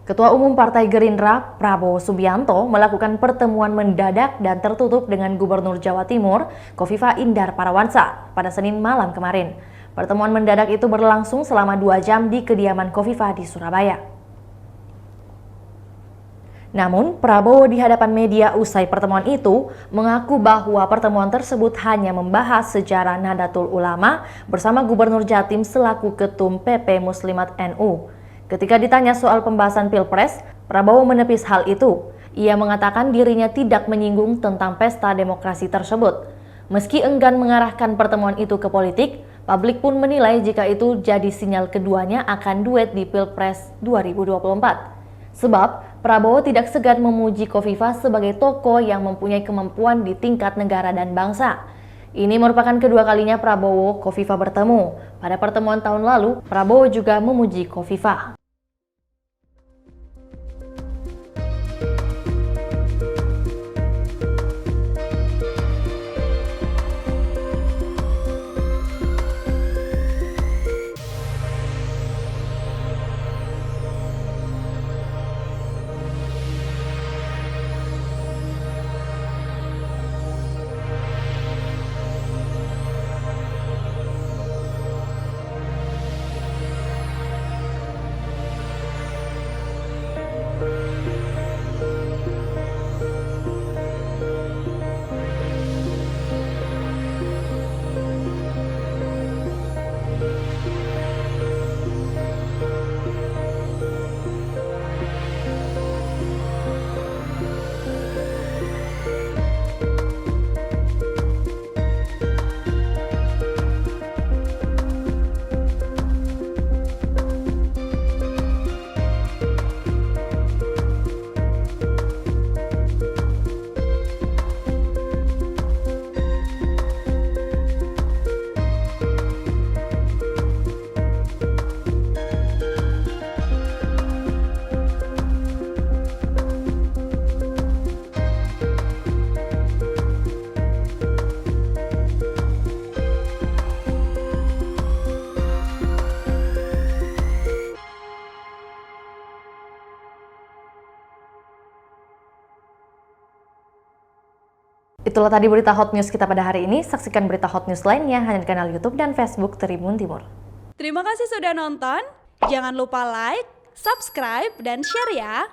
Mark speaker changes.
Speaker 1: Ketua Umum Partai Gerindra, Prabowo Subianto, melakukan pertemuan mendadak dan tertutup dengan Gubernur Jawa Timur, Khofifah Indar Parawansa, pada Senin malam kemarin. Pertemuan mendadak itu berlangsung selama 2 jam di kediaman Khofifah di Surabaya. Namun, Prabowo di hadapan media usai pertemuan itu mengaku bahwa pertemuan tersebut hanya membahas sejarah Nahdlatul Ulama bersama Gubernur Jatim selaku Ketum PP Muslimat NU. Ketika ditanya soal pembahasan Pilpres, Prabowo menepis hal itu. Ia mengatakan dirinya tidak menyinggung tentang pesta demokrasi tersebut. Meski enggan mengarahkan pertemuan itu ke politik, publik pun menilai jika itu jadi sinyal keduanya akan duet di Pilpres 2024. Sebab, Prabowo tidak segan memuji Khofifah sebagai tokoh yang mempunyai kemampuan di tingkat negara dan bangsa. Ini merupakan kedua kalinya Prabowo Khofifah bertemu. Pada pertemuan tahun lalu, Prabowo juga memuji Khofifah. Itulah tadi berita hot news kita pada hari ini. Saksikan berita hot news lainnya hanya di kanal YouTube dan Facebook Tribun Timur.
Speaker 2: Terima kasih sudah nonton. Jangan lupa like, subscribe, dan share ya.